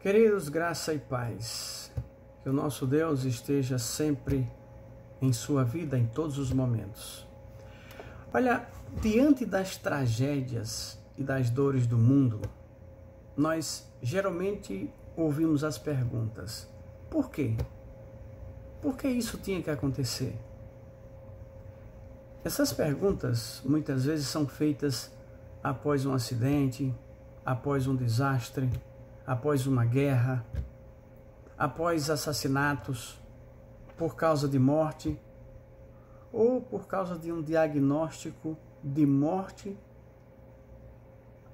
Queridos, graça e paz, que o nosso Deus esteja sempre em sua vida, em todos os momentos. Olha, diante das tragédias e das dores do mundo, nós geralmente ouvimos as perguntas: por quê? Por que isso tinha que acontecer? Essas perguntas muitas vezes são feitas após um acidente, após um desastre, após uma guerra, após assassinatos, por causa de morte ou por causa de um diagnóstico de morte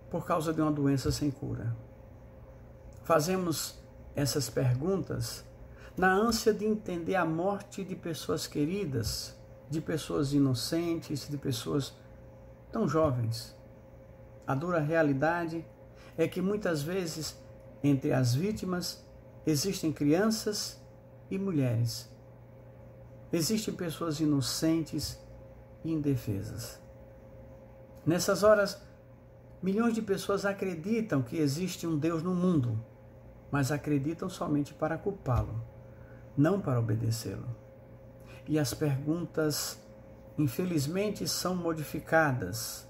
por causa de uma doença sem cura. Fazemos essas perguntas na ânsia de entender a morte de pessoas queridas, de pessoas inocentes, de pessoas tão jovens. A dura realidade é que muitas vezes entre as vítimas existem crianças e mulheres. Existem pessoas inocentes e indefesas. Nessas horas, milhões de pessoas acreditam que existe um Deus no mundo, mas acreditam somente para culpá-lo, não para obedecê-lo. E as perguntas, infelizmente, são modificadas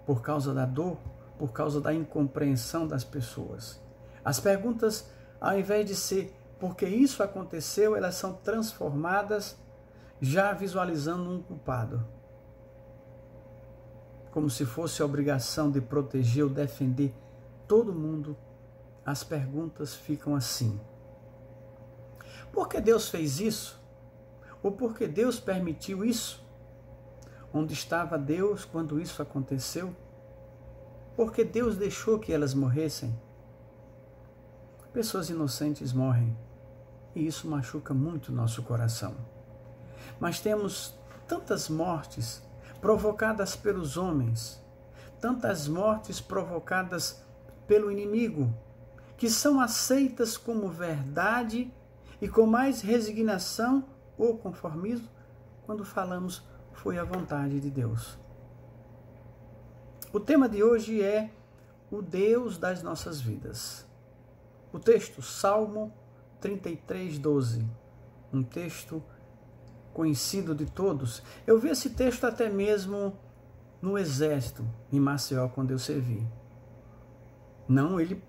por causa da dor, por causa da incompreensão das pessoas. As perguntas, ao invés de ser por que isso aconteceu, elas são transformadas já visualizando um culpado. Como se fosse a obrigação de proteger ou defender todo mundo, as perguntas ficam assim: por que Deus fez isso? Ou por que Deus permitiu isso? Onde estava Deus quando isso aconteceu? Por que Deus deixou que elas morressem? Pessoas inocentes morrem e isso machuca muito nosso coração. Mas temos tantas mortes provocadas pelos homens, tantas mortes provocadas pelo inimigo, que são aceitas como verdade e com mais resignação ou conformismo quando falamos foi a vontade de Deus. O tema de hoje é o Deus das nossas vidas. O texto, Salmo 33:12, um texto conhecido de todos. Eu vi esse texto até mesmo no exército, em Maceió, quando eu servi. Não ele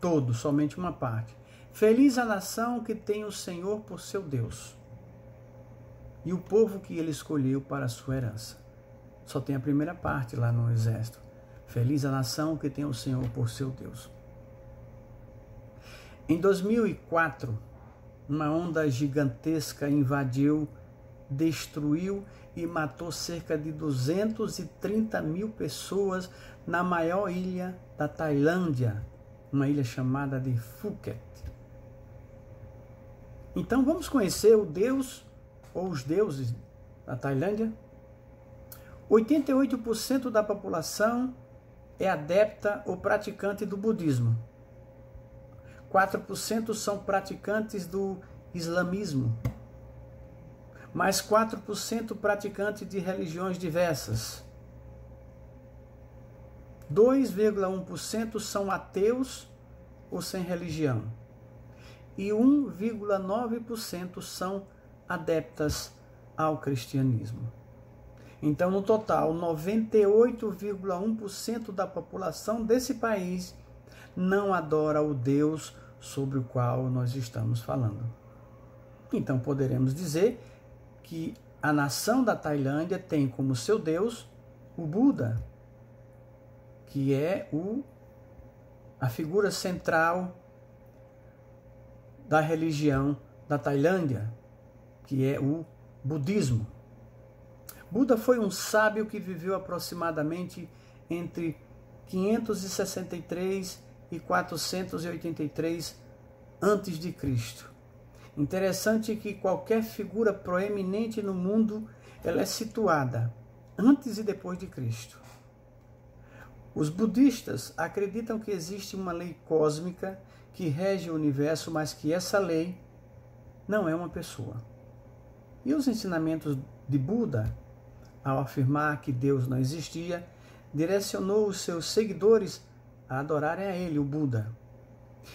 todo, somente uma parte. Feliz a nação que tem o Senhor por seu Deus, e o povo que ele escolheu para a sua herança. Só tem a primeira parte lá no exército. Feliz a nação que tem o Senhor por seu Deus. Em 2004, uma onda gigantesca invadiu, destruiu e matou cerca de 230 mil pessoas na maior ilha da Tailândia, uma ilha chamada de Phuket. Então vamos conhecer o Deus ou os deuses da Tailândia. 88% da população é adepta ou praticante do budismo. 4% são praticantes do islamismo. Mais 4% praticantes de religiões diversas. 2,1% são ateus ou sem religião. E 1,9% são adeptas ao cristianismo. Então, no total, 98,1% da população desse país não adora o Deus sobre o qual nós estamos falando. Então, poderemos dizer que a nação da Tailândia tem como seu Deus o Buda, que é a figura central da religião da Tailândia, que é o budismo. Buda foi um sábio que viveu aproximadamente entre 563 e 483 a.C. Interessante que qualquer figura proeminente no mundo, ela é situada antes e depois de Cristo. Os budistas acreditam que existe uma lei cósmica que rege o universo, mas que essa lei não é uma pessoa. E os ensinamentos de Buda, ao afirmar que Deus não existia, direcionou os seus seguidores a adorarem a ele, o Buda.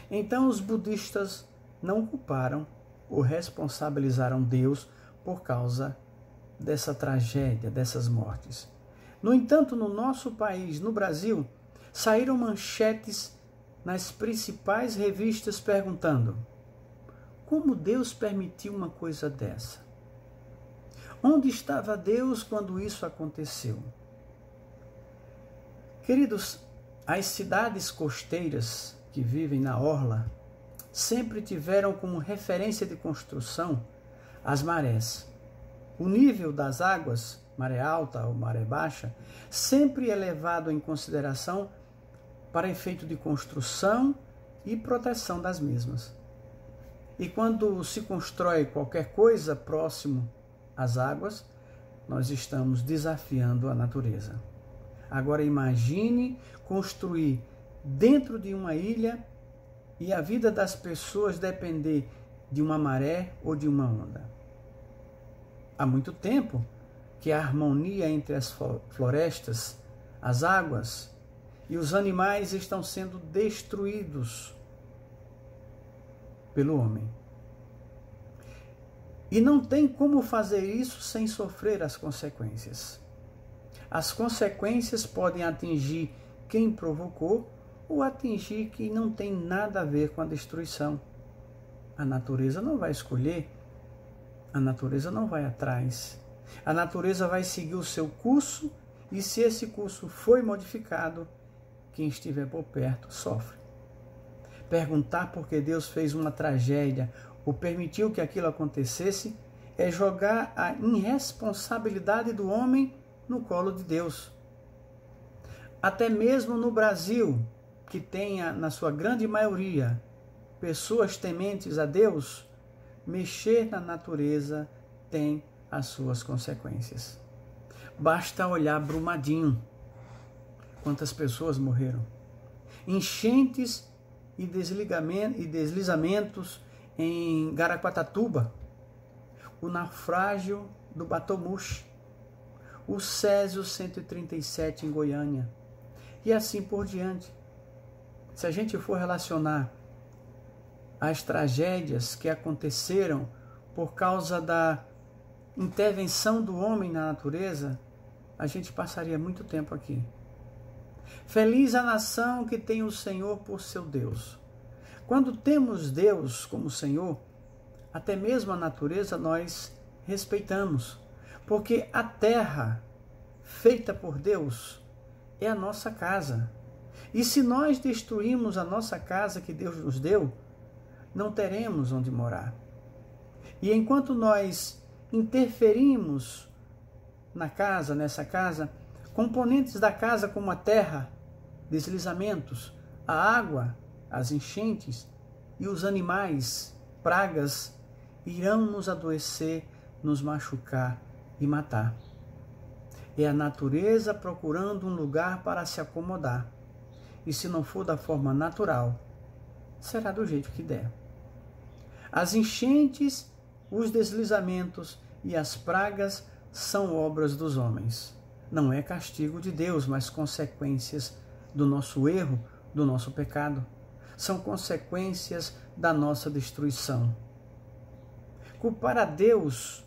Então os budistas não culparam ou responsabilizaram Deus por causa dessa tragédia, dessas mortes. No entanto, no nosso país, no Brasil, saíram manchetes nas principais revistas perguntando: como Deus permitiu uma coisa dessa? Onde estava Deus quando isso aconteceu? Queridos, as cidades costeiras que vivem na orla sempre tiveram como referência de construção as marés. O nível das águas, maré alta ou maré baixa, sempre é levado em consideração para efeito de construção e proteção das mesmas. E quando se constrói qualquer coisa próximo às águas, nós estamos desafiando a natureza. Agora imagine construir dentro de uma ilha e a vida das pessoas depender de uma maré ou de uma onda. Há muito tempo que a harmonia entre as florestas, as águas e os animais estão sendo destruídos pelo homem. E não tem como fazer isso sem sofrer as consequências. As consequências podem atingir quem provocou ou atingir quem não tem nada a ver com a destruição. A natureza não vai escolher, a natureza não vai atrás. A natureza vai seguir o seu curso e se esse curso foi modificado, quem estiver por perto sofre. Perguntar por que Deus fez uma tragédia ou permitiu que aquilo acontecesse é jogar a irresponsabilidade do homem no colo de Deus. Até mesmo no Brasil, que tenha, na sua grande maioria, pessoas tementes a Deus, mexer na natureza tem as suas consequências. Basta olhar Brumadinho. Quantas pessoas morreram? Enchentes e deslizamentos em Garaquatatuba, o naufrágio do Batomuxi, o Césio 137 em Goiânia, e assim por diante. Se a gente for relacionar as tragédias que aconteceram por causa da intervenção do homem na natureza, a gente passaria muito tempo aqui. Feliz a nação que tem o Senhor por seu Deus. Quando temos Deus como Senhor, até mesmo a natureza nós respeitamos, porque a terra feita por Deus é a nossa casa. E se nós destruirmos a nossa casa que Deus nos deu, não teremos onde morar. E enquanto nós interferimos nessa casa, componentes da casa como a terra, deslizamentos, a água, as enchentes e os animais, pragas, irão nos adoecer, nos machucar e matar. É a natureza procurando um lugar para se acomodar. E se não for da forma natural, será do jeito que der. As enchentes, os deslizamentos e as pragas são obras dos homens. Não é castigo de Deus, mas consequências do nosso erro, do nosso pecado. São consequências da nossa destruição. Culpar a Deus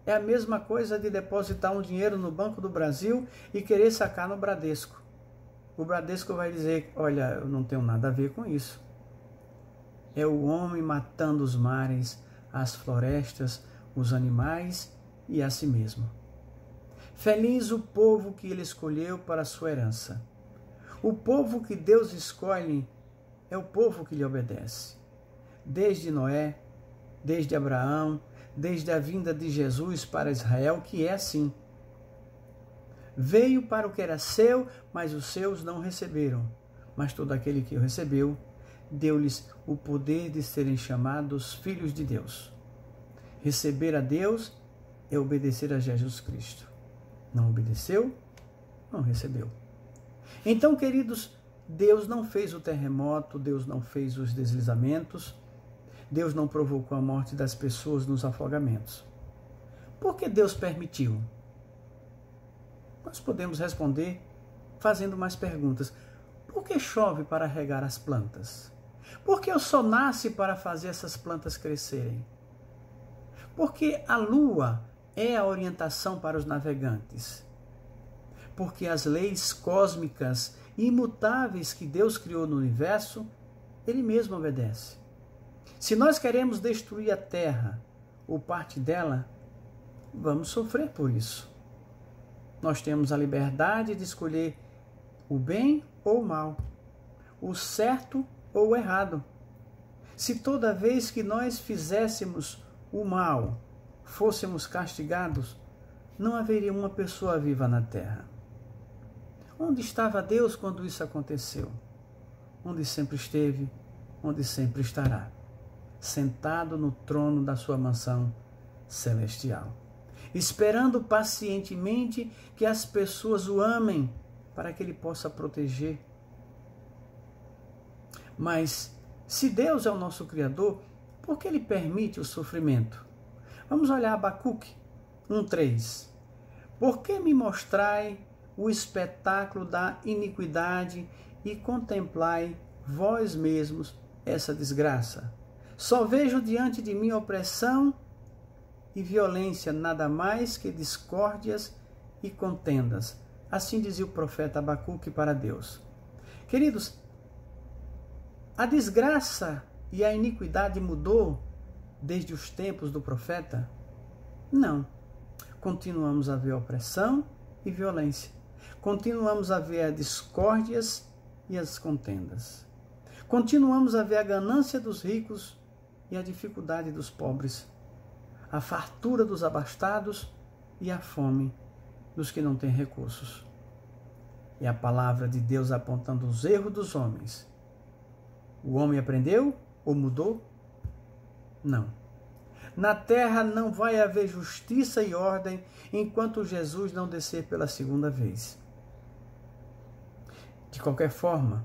é a mesma coisa de depositar um dinheiro no Banco do Brasil e querer sacar no Bradesco. O Bradesco vai dizer: olha, eu não tenho nada a ver com isso. É o homem matando os mares, as florestas, os animais e a si mesmo. Feliz o povo que ele escolheu para a sua herança. O povo que Deus escolhe é o povo que lhe obedece. Desde Noé, desde Abraão, desde a vinda de Jesus para Israel, que é assim. Veio para o que era seu, mas os seus não receberam. Mas todo aquele que o recebeu, deu-lhes o poder de serem chamados filhos de Deus. Receber a Deus é obedecer a Jesus Cristo. Não obedeceu, não recebeu. Então, queridos, Deus não fez o terremoto, Deus não fez os deslizamentos, Deus não provocou a morte das pessoas nos afogamentos. Por que Deus permitiu? Nós podemos responder fazendo mais perguntas. Por que chove para regar as plantas? Porque o sol nasce para fazer essas plantas crescerem. Porque a lua é a orientação para os navegantes. Porque as leis cósmicas imutáveis que Deus criou no universo, Ele mesmo obedece. Se nós queremos destruir a Terra ou parte dela, vamos sofrer por isso. Nós temos a liberdade de escolher o bem ou o mal, o certo ou o errado. Se toda vez que nós fizéssemos o mal, fôssemos castigados, não haveria uma pessoa viva na terra. Onde estava Deus quando isso aconteceu? Onde sempre esteve, onde sempre estará, sentado no trono da sua mansão celestial, esperando pacientemente que as pessoas o amem para que ele possa proteger. Mas se Deus é o nosso Criador, por que ele permite o sofrimento? Vamos olhar Abacuque 1:3. Por que me mostrai o espetáculo da iniquidade e contemplai vós mesmos essa desgraça? Só vejo diante de mim opressão e violência, nada mais que discórdias e contendas. Assim dizia o profeta Abacuque para Deus. Queridos, a desgraça e a iniquidade mudou desde os tempos do profeta? Não. Continuamos a ver opressão e violência. Continuamos a ver as discórdias e as contendas. Continuamos a ver a ganância dos ricos e a dificuldade dos pobres, a fartura dos abastados e a fome dos que não têm recursos. E a palavra de Deus apontando os erros dos homens. O homem aprendeu ou mudou? Não. Na terra não vai haver justiça e ordem enquanto Jesus não descer pela segunda vez. De qualquer forma,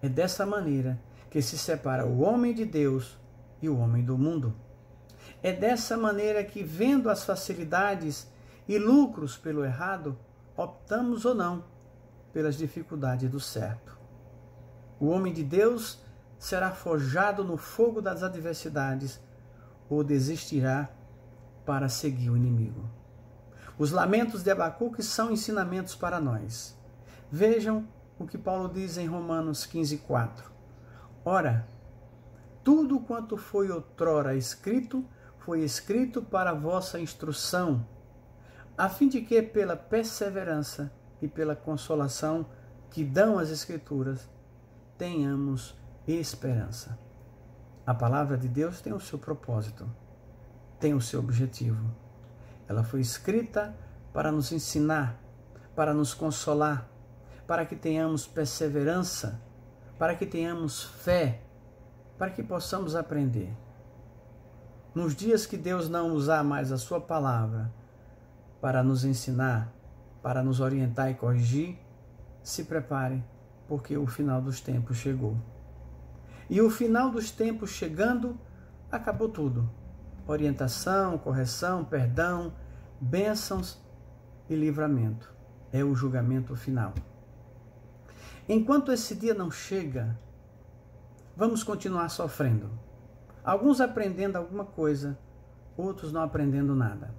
é dessa maneira que se separa o homem de Deus e o homem do mundo. É dessa maneira que, vendo as facilidades e lucros pelo errado, optamos ou não pelas dificuldades do certo. O homem de Deus será forjado no fogo das adversidades ou desistirá para seguir o inimigo. Os lamentos de Abacuque são ensinamentos para nós. Vejam o que Paulo diz em Romanos 15:4. Ora, tudo quanto foi outrora escrito, foi escrito para a vossa instrução, a fim de que, pela perseverança e pela consolação que dão as Escrituras, tenhamos esperança. A palavra de Deus tem o seu propósito, tem o seu objetivo. Ela foi escrita para nos ensinar, para nos consolar, para que tenhamos perseverança, para que tenhamos fé, para que possamos aprender. Nos dias que Deus não usar mais a sua palavra para nos ensinar, para nos orientar e corrigir, se prepare, porque o final dos tempos chegou. E o final dos tempos chegando, acabou tudo. Orientação, correção, perdão, bênçãos e livramento. É o julgamento final. Enquanto esse dia não chega, vamos continuar sofrendo. Alguns aprendendo alguma coisa, outros não aprendendo nada.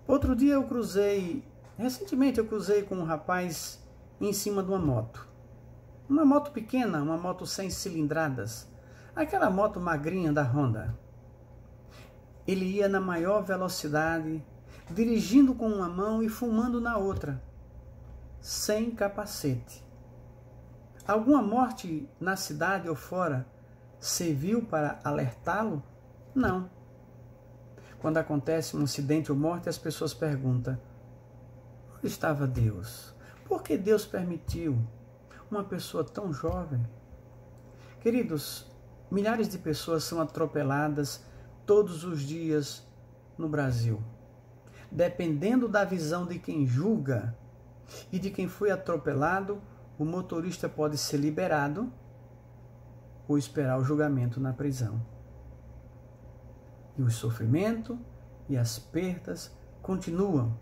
Outro dia recentemente eu cruzei com um rapaz em cima de uma moto. Uma moto pequena, uma moto 100 cilindradas, aquela moto magrinha da Honda. Ele ia na maior velocidade, dirigindo com uma mão e fumando na outra, sem capacete. Alguma morte na cidade ou fora serviu para alertá-lo? Não. Quando acontece um acidente ou morte, as pessoas perguntam: onde estava Deus? Por que Deus permitiu uma pessoa tão jovem? Queridos, milhares de pessoas são atropeladas todos os dias no Brasil. Dependendo da visão de quem julga e de quem foi atropelado, o motorista pode ser liberado ou esperar o julgamento na prisão. E o sofrimento e as perdas continuam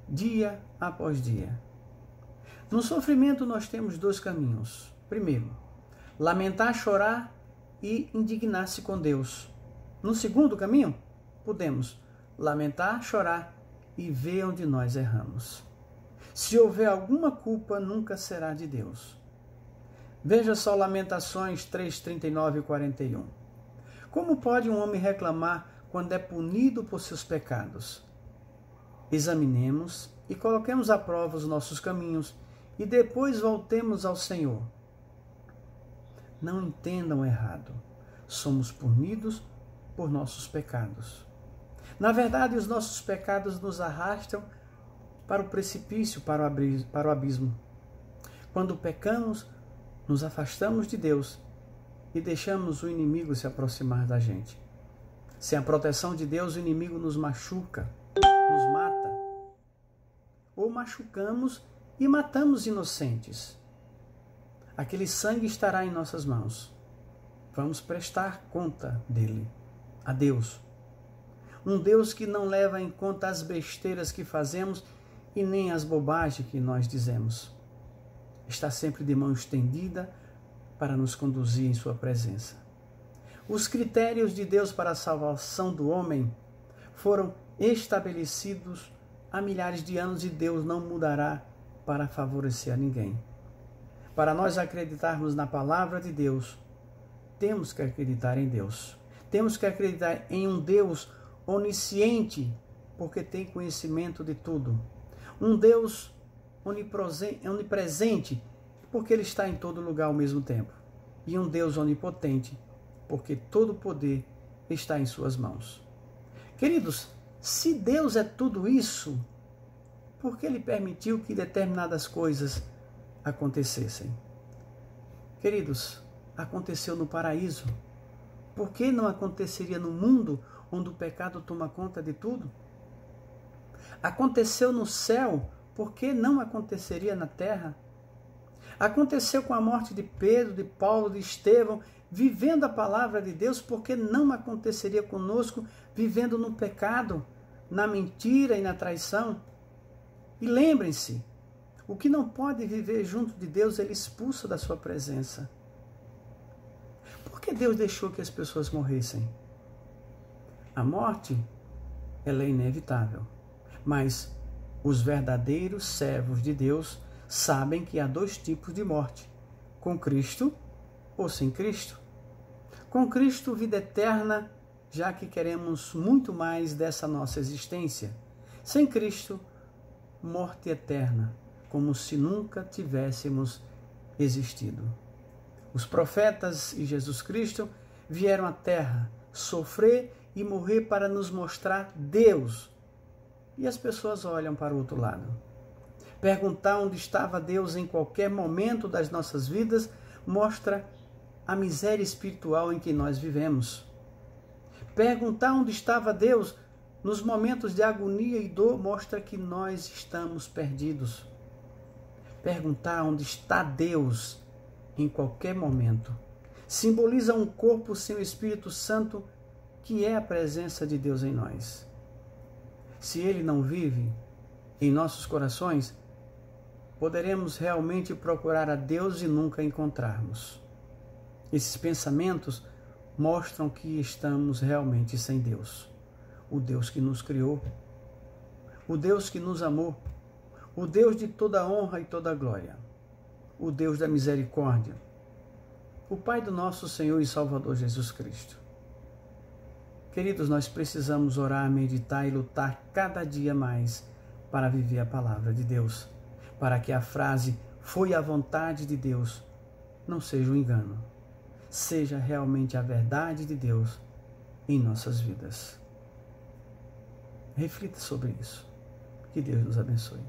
dia após dia. No sofrimento nós temos dois caminhos. Primeiro, lamentar, chorar e indignar-se com Deus. No segundo caminho, podemos lamentar, chorar e ver onde nós erramos. Se houver alguma culpa, nunca será de Deus. Veja só Lamentações 3, 39 e 41. Como pode um homem reclamar quando é punido por seus pecados? Examinemos e coloquemos à prova os nossos caminhos e depois voltemos ao Senhor. Não entendam errado. Somos punidos por nossos pecados. Na verdade, os nossos pecados nos arrastam para o precipício, para o abismo. Quando pecamos, nos afastamos de Deus e deixamos o inimigo se aproximar da gente. Sem a proteção de Deus, o inimigo nos machuca, nos mata. Ou machucamos e matamos inocentes. Aquele sangue estará em nossas mãos. Vamos prestar conta dele, a Deus. Um Deus que não leva em conta as besteiras que fazemos e nem as bobagens que nós dizemos. Está sempre de mão estendida para nos conduzir em sua presença. Os critérios de Deus para a salvação do homem foram estabelecidos há milhares de anos e Deus não mudará para favorecer a ninguém. Para nós acreditarmos na palavra de Deus, temos que acreditar em Deus. Temos que acreditar em um Deus onisciente, porque tem conhecimento de tudo. Um Deus onipresente, porque Ele está em todo lugar ao mesmo tempo. E um Deus onipotente, porque todo o poder está em suas mãos. Queridos, se Deus é tudo isso, por que Ele permitiu que determinadas coisas acontecessem? Queridos, aconteceu no paraíso. Por que não aconteceria no mundo onde o pecado toma conta de tudo? Aconteceu no céu, por que não aconteceria na terra? Aconteceu com a morte de Pedro, de Paulo, de Estevão, vivendo a palavra de Deus, por que não aconteceria conosco, vivendo no pecado, na mentira e na traição? E lembrem-se, o que não pode viver junto de Deus, Ele expulsa da sua presença. Por que Deus deixou que as pessoas morressem? A morte, ela é inevitável, mas os verdadeiros servos de Deus sabem que há dois tipos de morte, com Cristo ou sem Cristo. Com Cristo, vida eterna, já que queremos muito mais dessa nossa existência. Sem Cristo, morte eterna, como se nunca tivéssemos existido. Os profetas e Jesus Cristo vieram à terra sofrer e morrer para nos mostrar Deus. E as pessoas olham para o outro lado. Perguntar onde estava Deus em qualquer momento das nossas vidas mostra a miséria espiritual em que nós vivemos. Perguntar onde estava Deus nos momentos de agonia e dor mostra que nós estamos perdidos. Perguntar onde está Deus em qualquer momento simboliza um corpo sem o Espírito Santo, que é a presença de Deus em nós. Se Ele não vive em nossos corações, poderemos realmente procurar a Deus e nunca encontrarmos. Esses pensamentos mostram que estamos realmente sem Deus. O Deus que nos criou, o Deus que nos amou, o Deus de toda honra e toda glória, o Deus da misericórdia, o Pai do nosso Senhor e Salvador Jesus Cristo. Queridos, nós precisamos orar, meditar e lutar cada dia mais para viver a palavra de Deus, para que a frase "foi a vontade de Deus" não seja um engano, seja realmente a verdade de Deus em nossas vidas. Reflita sobre isso. Que Deus nos abençoe.